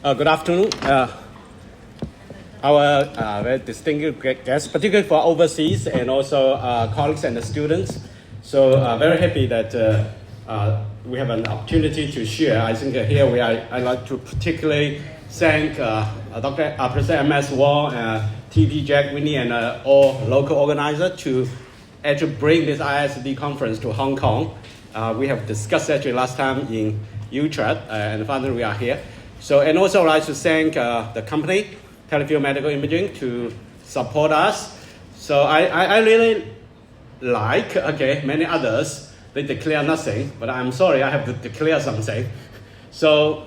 Good afternoon. Our very distinguished guests, particularly for overseas and also colleagues and the students. So very happy that we have an opportunity to share. I think here I'd like to particularly thank Professor M.S. Wong, TP Jack Winnie, and all local organizers to actually bring this ISD conference to Hong Kong. We have discussed actually last time in Utrecht, and finally we are here. So, and also I'd like to thank the company, Head of Biomedical Engineering, to support us. So I really like, many others, they declare nothing, but I'm sorry, I have to declare something. So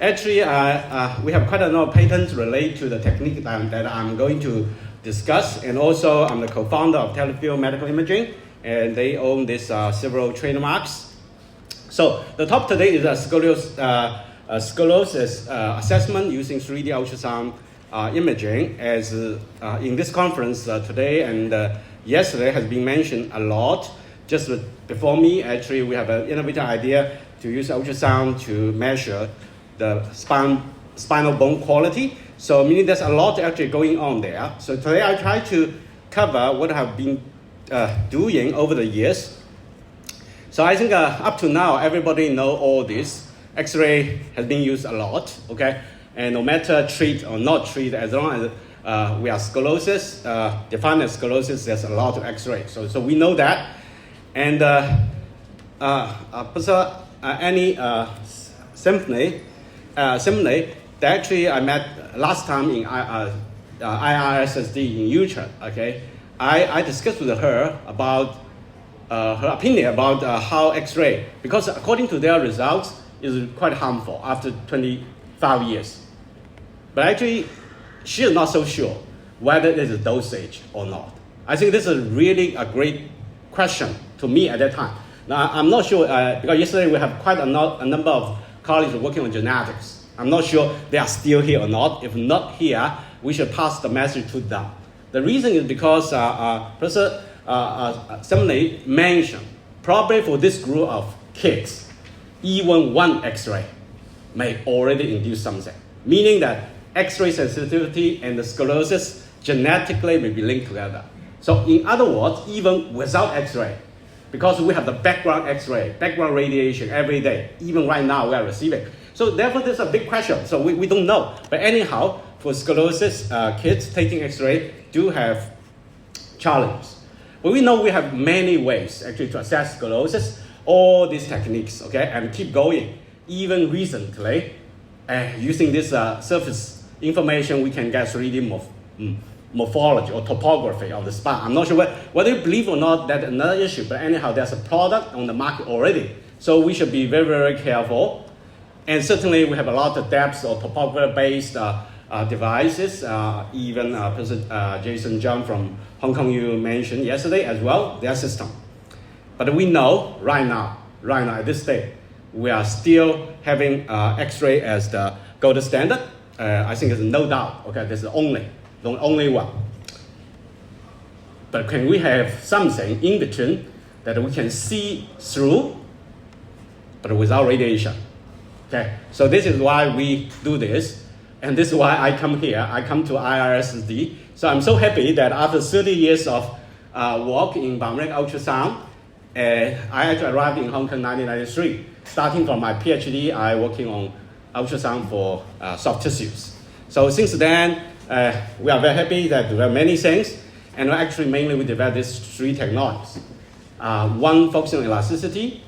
actually, we have quite a lot of patents related to the technique that I'm going to discuss, and also I'm the co-founder of Head of Biomedical Engineering, and they own this several trademarks. So the topic today is Scoliosis assessment using 3D ultrasound imaging. As in this conference today and yesterday has been mentioned a lot. Just before me, actually, we have an innovative idea to use ultrasound to measure the spinal bone quality. So meaning there's a lot actually going on there. So today I try to cover what I have been doing over the years. So I think up to now, everybody know all this. X-ray has been used a lot, okay? And no matter treat or not treat, as long as we are scoliosis, defined as scoliosis, there's a lot of X-ray. So we know that. And Professor Annie similarly, actually I met last time in IRSSD in Utrecht, okay? I discussed with her about her opinion about how X-ray, because according to their results, is quite harmful after 25 years. But actually, she is not so sure whether it is a dosage or not. I think this is really a great question to me at that time. Now, I'm not sure, because yesterday we have quite a number of colleagues working on genetics. I'm not sure they are still here or not. If not here, we should pass the message to them. The reason is because Professor Semley mentioned, probably for this group of kids, even one X-ray may already induce something, meaning that X-ray sensitivity and the scoliosis genetically may be linked together. So in other words, even without X-ray, because we have the background X-ray, background radiation every day, even right now we are receiving. So therefore, there's a big question. So we don't know. But anyhow, for scoliosis, kids taking X-ray do have challenges. But we know we have many ways actually to assess scoliosis, all these techniques, okay, and keep going. Even recently, using this surface information, we can get 3D morphology or topography of the spine. I'm not sure whether you believe or not, that's another issue, but anyhow, there's a product on the market already. So we should be very, very careful. And certainly we have a lot of depth or topography-based devices, even Professor Jason Zhang from Hong Kong U mentioned yesterday as well, their system. But we know right now at this stage, we are still having X-ray as the gold standard. I think there's no doubt, okay, this is the only one. But can we have something in between that we can see through, but without radiation? Okay, so this is why we do this. And this is why I come here. I come to IRSSD. So I'm so happy that after 30 years of work in biomedical ultrasound, I actually arrived in Hong Kong in 1993. Starting from my PhD, I working on ultrasound for soft tissues. So since then, we are very happy that we have many things, and actually mainly we developed these three technologies. One focusing on elasticity,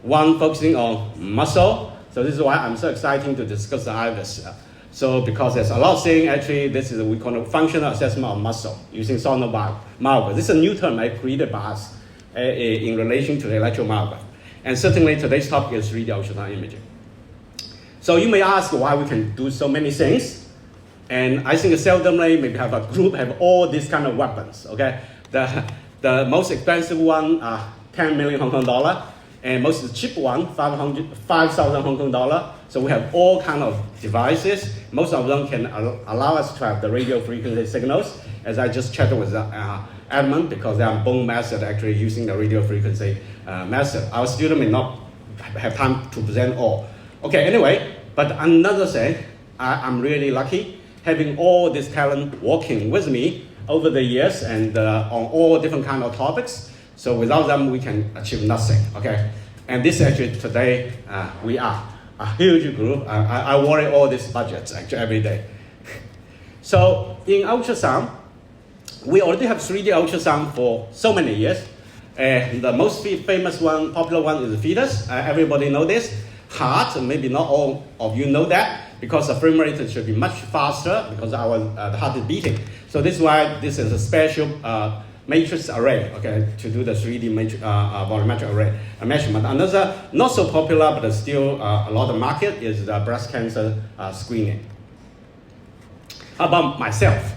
one focusing on muscle. So this is why I'm so excited to discuss the IVUS. So because there's a lot of things, actually this is we call it functional assessment of muscle using sonomyography. This is a new term created by us in relation to the electromyograph. And certainly today's topic is 3D ultrasound imaging. So you may ask why we can do so many things. And I think seldomly maybe have a group have all these kind of weapons, okay? The most expensive one, 10 million Hong Kong dollar. And most cheap one, 5,000 Hong Kong dollar. So we have all kind of devices. Most of them can allow us to have the radio frequency signals, as I just chatted with Edmund, because they are bone method actually using the radio frequency method. Our student may not have time to present all. Okay, anyway, But another thing, I'm really lucky having all this talent working with me over the years and on all different kind of topics. So without them, we can achieve nothing, okay? And this actually today, we are a huge group. I worry all these budgets actually every day. So in ultrasound, we already have 3D ultrasound for so many years. The most famous one, popular one is fetus. Everybody know this. Heart, maybe not all of you know that, because the frame rate should be much faster because the heart is beating. So this is why this is a special matrix array, okay, to do the 3D volumetric array measurement. Another not so popular but still a lot of market is the breast cancer screening. How about myself?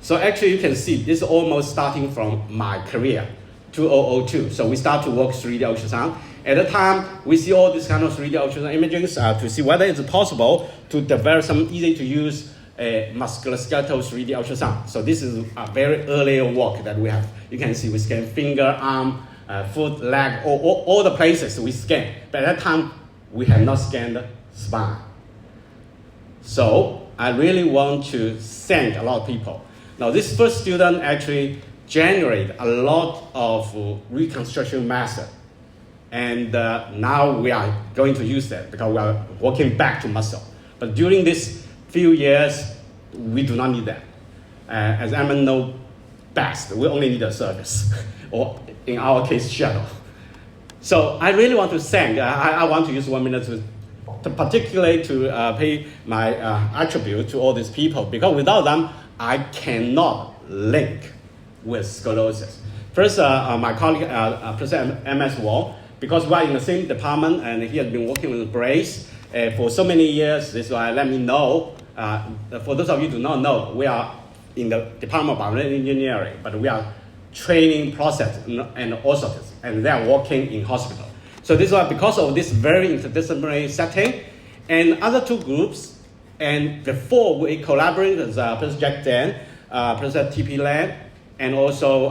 So actually you can see this is almost starting from my career, 2002. So we start to work 3D ultrasound. At the time, we see all this kind of 3D ultrasound imagings to see whether it's possible to develop some easy to use musculoskeletal 3D ultrasound. So this is a very early work that we have. You can see we scan finger, arm, foot, leg, all the places we scan. But at that time, we have not scanned spine. So I really want to thank a lot of people. Now this first student actually generated a lot of reconstruction method. And now we are going to use that because we are working back to muscle. But during this few years, we do not need that. As Emma knows best, we only need a service, or in our case, shuttle. So I really want to thank, I want to use 1 minute to particularly to pay my attribute to all these people, because without them, I cannot link with scoliosis. First, my colleague, Professor M.S. Wall, because we are in the same department and he has been working with brace for so many years. This is why let me know. For those of you who do not know, we are in the Department of Biomedical Engineering, but we are training process and orthotists, and they are working in hospital. So this is why, because of this very interdisciplinary setting, and other two groups, and before we collaborate with Professor Jack Dan, Professor T.P. Land, and also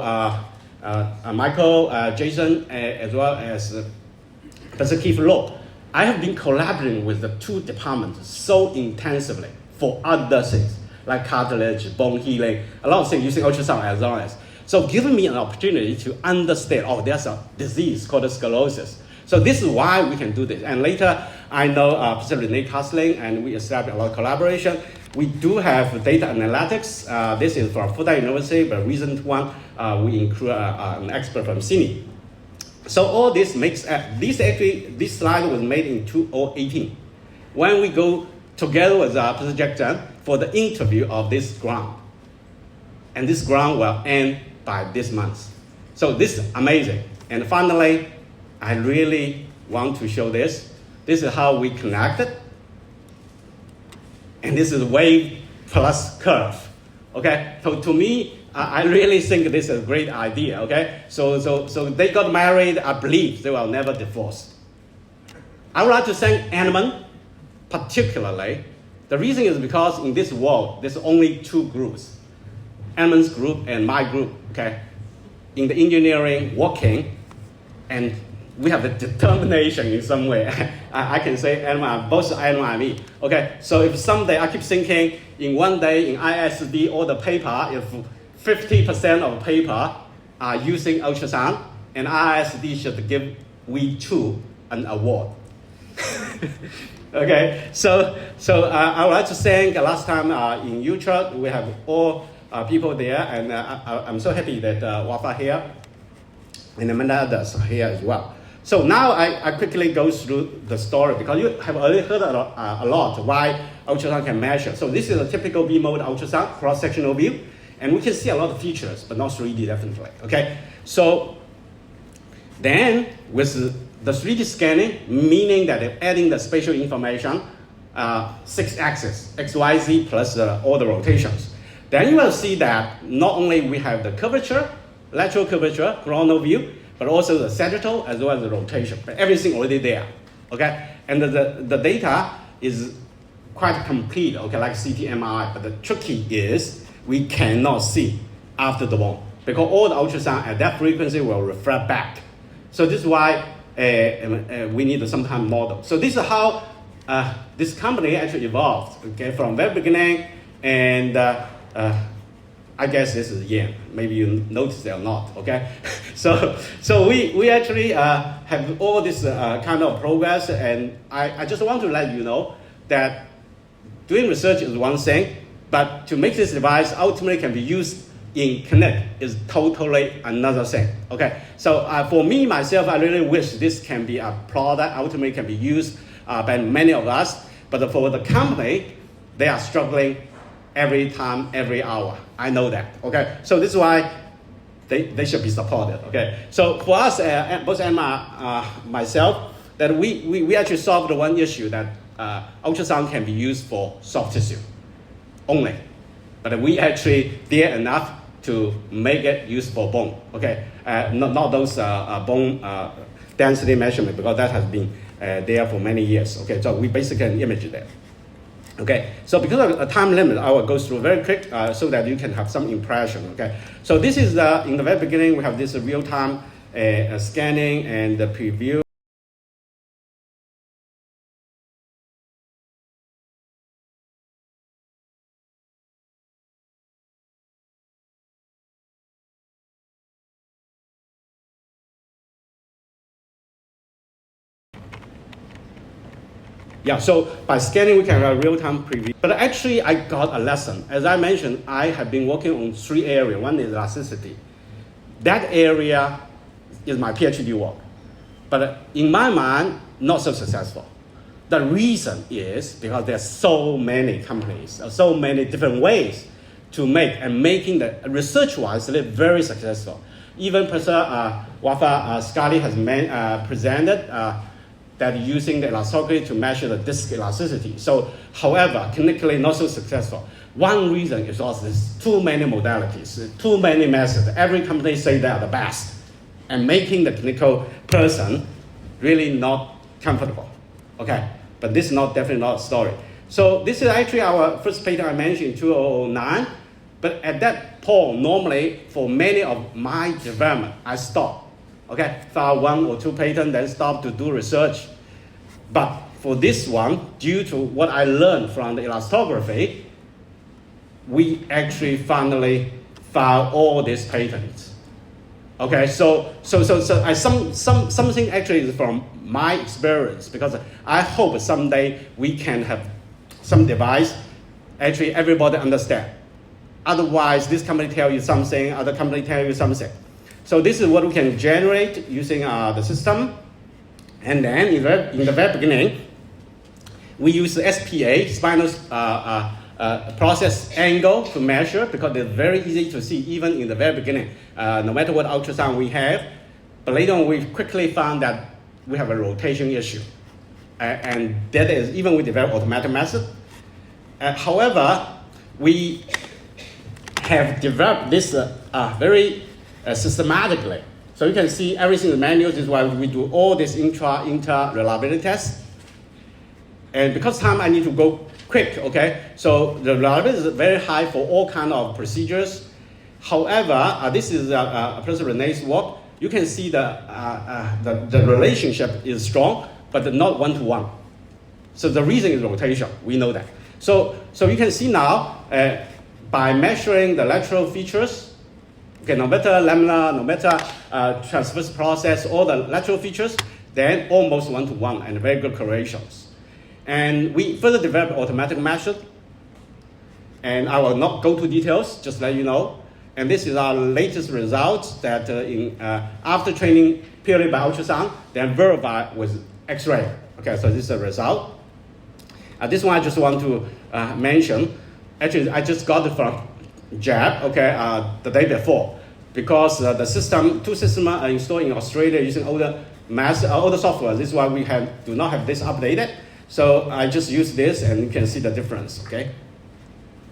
Michael, Jason, as well as Professor Keith Lowe. I have been collaborating with the two departments so intensively for other things, like cartilage, bone healing, a lot of things using ultrasound as well as. So giving me an opportunity to understand, oh, there's a disease called scoliosis. So this is why we can do this. And later, I know Professor Renee Castling, and we established a lot of collaboration. We do have data analytics. This is from Fudan University, but recent one, we include an expert from Sydney. So all this makes, this slide was made in 2018. When we go together with Professor Jackson for the interview of this grant. And this grant will end by this month. So this is amazing. And finally, I really want to show this. This is how we connected. And this is wave plus curve, okay? So to me, I really think this is a great idea, okay? So they got married, I believe they will never divorce. I would like to thank Edmund particularly. The reason is because in this world, there's only two groups, Edmund's group and my group, okay? In the engineering, working, and we have the determination in some way. I can say both Edmund and me. Okay, so if someday I keep thinking in one day in ISD all the paper, if 50% of paper are using ultrasound, and ISD should give we two an award. Okay, so I would like to thank last time in Utrecht we have all people there, and I'm so happy that Wafa here and many others are here as well. So now I quickly go through the story because you have already heard a lot why ultrasound can measure. So this is a typical V-mode ultrasound, cross-sectional view, and we can see a lot of features, but not 3D definitely, okay? So then with the 3D scanning, meaning that adding the spatial information, 6 axes, X, Y, Z, plus all the rotations. Then you will see that not only we have the curvature, lateral curvature, coronal view, but also the sagittal as well as the rotation. But everything already there, okay? And the data is quite complete, okay, like CT, MRI, but the tricky is we cannot see after the bone because all the ultrasound at that frequency will reflect back. So this is why we need some kind of model. So this is how this company actually evolved, okay, from very beginning, and I guess this is Yan. Maybe you noticed it or not, okay? so we actually have all this kind of progress, and I just want to let you know that doing research is one thing, but to make this device ultimately can be used in clinic is totally another thing, okay? So for me, myself, I really wish this can be a product ultimately can be used by many of us, but for the company, they are struggling every time, every hour. I know that, okay? So this is why they should be supported, okay? So for us, both Emma, myself, that we actually solved the one issue that ultrasound can be used for soft tissue only. But we actually did enough to make it used for bone, okay? Not those bone density measurement, because that has been there for many years, okay? So we basically can image that. Okay, so because of a time limit, I will go through very quick so that you can have some impression, okay? So this is, in the very beginning, we have this real-time scanning and the preview. Yeah, so by scanning, we can have a real-time preview. But actually, I got a lesson. As I mentioned, I have been working on 3 areas. One is elasticity. That area is my PhD work. But in my mind, not so successful. The reason is because there are so many companies, so many different ways to make, and making the research-wise very successful. Even Professor Wafa Scali has presented that using the elastography to measure the disc elasticity. So, however, clinically not so successful. One reason is also there's too many modalities, too many methods. Every company say they are the best, and making the clinical person really not comfortable. Okay, but this is definitely not a story. So this is actually our first patent I mentioned in 2009. But at that point, normally for many of my development, I stop. Okay, file 1 or 2 patents, then stop to do research. But for this one, due to what I learned from the elastography, we actually finally filed all these patents. Okay, so something actually is from my experience, because I hope someday we can have some device actually everybody understand. Otherwise, this company tell you something, other company tell you something. So this is what we can generate using the system. And then in the very beginning, we use the SPA, spinal process angle, to measure, because it's very easy to see even in the very beginning, no matter what ultrasound we have. But later on, we quickly found that we have a rotation issue. And that is even with the very automatic method. However, we have developed this very systematically. So you can see everything in the manual. This is why we do all this inter reliability tests. And because time, I need to go quick, okay? So the reliability is very high for all kinds of procedures. However, this is Professor Renee's work. You can see the relationship is strong, but not one-to-one. So the reason is rotation. We know that. So you can see now, by measuring the lateral features, okay, no matter laminar, no matter transverse process, all the lateral features, then almost one-to-one and very good correlations. And we further developed automatic method, and I will not go to details, just let you know. And this is our latest results that after training purely by ultrasound, then verified with X-ray. Okay, so this is a result. This one I just want to mention. Actually, I just got it from Jab, okay, the day before, because the two systems are installed in Australia using older software. This is why we do not have this updated. So I just use this, and you can see the difference, okay?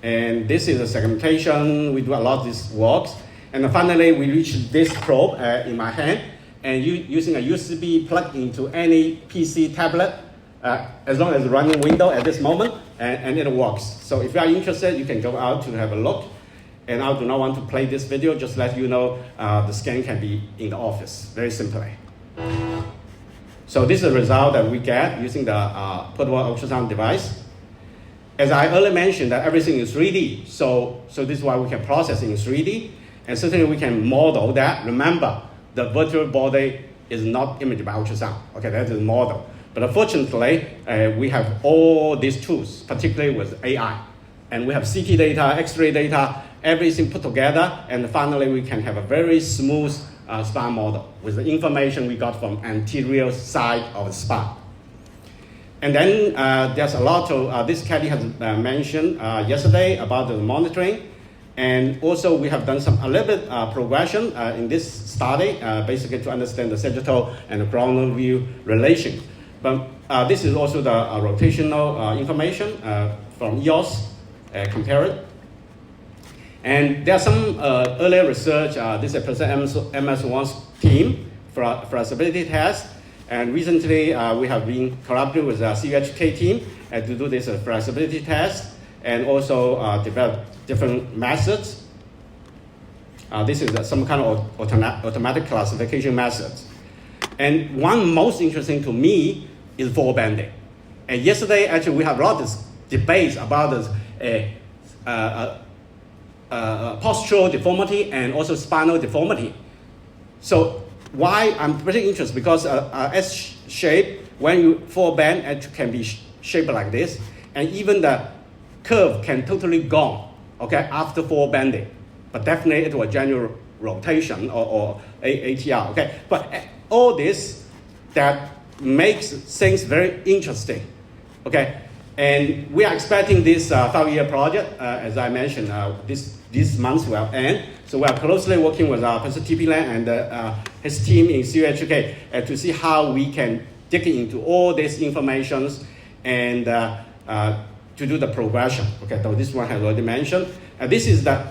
And this is a segmentation. We do a lot of these works. And finally, we reach this probe in my hand, and using a USB plug into any PC tablet, as long as running Windows at this moment, and it works. So if you are interested, you can go out to have a look. And I do not want to play this video, just let you know the scan can be in the office, very simply. So this is the result that we get using the portable ultrasound device. As I earlier mentioned, that everything is 3D, so this is why we can process in 3D, and certainly we can model that. Remember, the virtual body is not imaged by ultrasound. Okay, that is the model. But unfortunately, we have all these tools, particularly with AI. And we have CT data, X-ray data, everything put together, and finally we can have a very smooth spine model with the information we got from anterior side of the spine. And then there's a lot of, this Kelly has mentioned yesterday about the monitoring. And also we have done a little bit progression in this study, basically to understand the sagittal and the coronal view relation. But this is also the rotational information from EOS compared. And there's some earlier research, this is MS1's team for flexibility test. And recently we have been collaborating with the CUHK team to do this flexibility test and also develop different methods. This is some kind of automatic classification methods. And one most interesting to me is ball bending. And yesterday, actually, we have a lot of debates about this postural deformity and also spinal deformity. So why I'm pretty interested, because S shape, when you fall bend, it can be shaped like this, and even the curve can totally gone, okay, after fall bending. But definitely it was general rotation or ATR, okay? But all this that makes things very interesting, okay? And we are expecting this 5-year project, as I mentioned, this month will end. So we are closely working with Professor T.P. Lang and his team in CUHK to see how we can dig into all these informations and to do the progression. Okay, so this one I already mentioned. This is the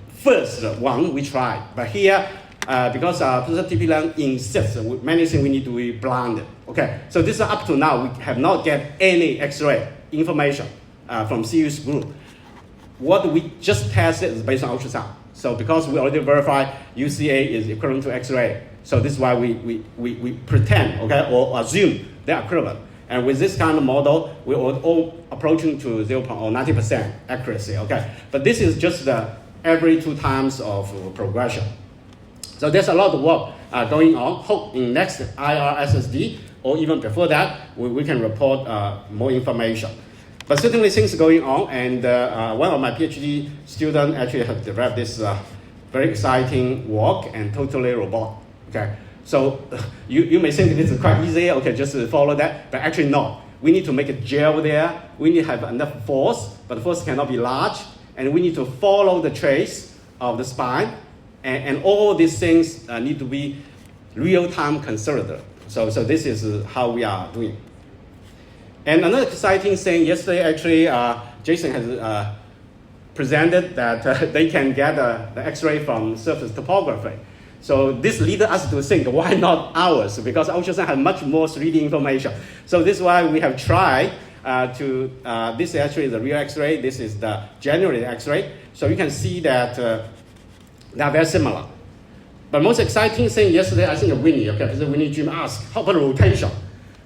first one we tried, but here, because Professor T.P. Lang insists many things we need to be blinded. Okay, so this is up to now, we have not get any X-ray information from CU's group. What we just tested is based on ultrasound. So because we already verified UCA is equivalent to X-ray, so this is why we pretend, okay, or assume they're equivalent. And with this kind of model, we're all approaching to 90% accuracy, okay? But this is just the every 2 times of progression. So there's a lot of work going on. Hope in next IRSSD, or even before that, we can report more information. But certainly things going on, and one of my PhD students actually have developed this very exciting work and totally robot, okay? So you may think this is quite easy, okay, just follow that, but actually no. We need to make a gel there, we need to have enough force, but the force cannot be large, and we need to follow the trace of the spine, and all these things need to be real-time considered. So this is how we are doing. And another exciting thing, yesterday actually, Jason has presented that they can get the X-ray from surface topography. So this leads us to think, why not ours? Because ultrasound has much more 3D information. So this is why we have tried this actually is the real X-ray, this is the generated X-ray. So you can see that they're very similar. But most exciting thing yesterday, I think Winnie, okay, Professor Winnie Jim asked, how about rotation?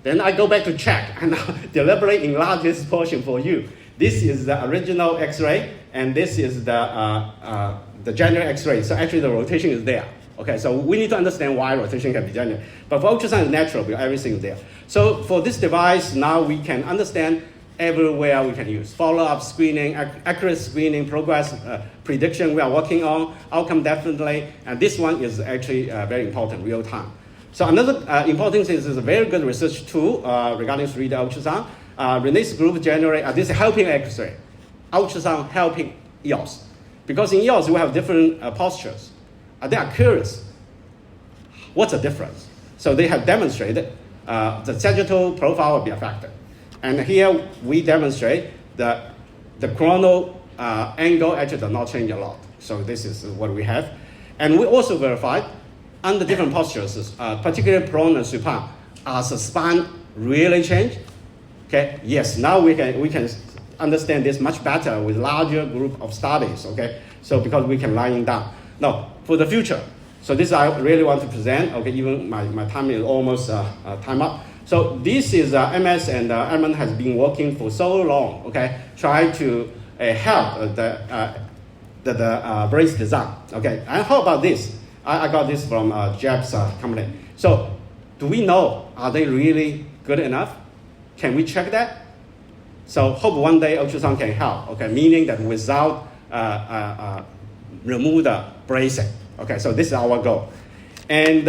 Then I go back to check and deliberately enlarge this portion for you. This is the original X-ray, and this is the general X-ray. So actually the rotation is there. Okay, so we need to understand why rotation can be general. But for ultrasound, it's natural because everything is there. So for this device, now we can understand everywhere we can use. Follow-up screening, accurate screening, progress prediction we are working on, outcome definitely, and this one is actually very important, real time. So another important thing is a very good research tool regarding 3D ultrasound. Renee's group generate, this is helping X-ray, ultrasound helping EOS. Because in EOS we have different postures. They are curious, what's the difference? So they have demonstrated the sagittal profile will be affected. And here we demonstrate that the coronal angle actually does not change a lot. So this is what we have. And we also verified under different postures, particularly prone and supine, as the spine really change? Okay, yes, now we can understand this much better with larger group of studies, okay? So because we can line down. Now, for the future, so this I really want to present, okay, even my time is almost time up. So this is MS and Edmund has been working for so long, okay, trying to help the brace design, okay. And how about this? I got this from Jeb's company. So do we know, are they really good enough? Can we check that? So hope one day ultrasound can help, okay, meaning that without remove the bracing, okay, so this is our goal. And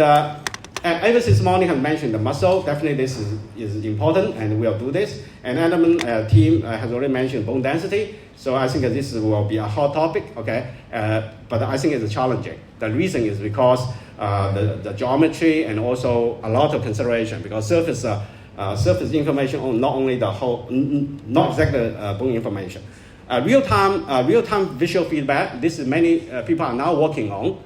ever since morning I mentioned the muscle, definitely this is important and we'll do this. And Edmund team has already mentioned bone density, so I think that this will be a hot topic, okay, but I think it's challenging. The reason is because the geometry and also a lot of consideration, because surface information on not only the whole, not exactly bone information. Real-time visual feedback, this is many people are now working on,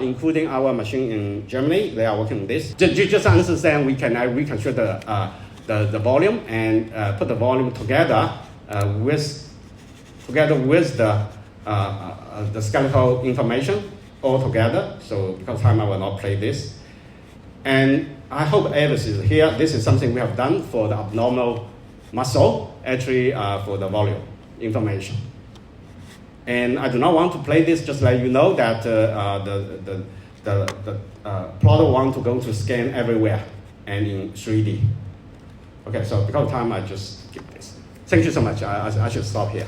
including our machine in Germany. They are working on this. Just understand we can reconstruct the volume and put the volume together with the skeletal information all together. So because of time I will not play this. And I hope Avis is here. This is something we have done for the abdominal muscle, actually for the volume information. And I do not want to play this, just let you know that the plotter want to go to scan everywhere and in 3D. Okay, so because of time, I just skip this. Thank you so much. I should stop here.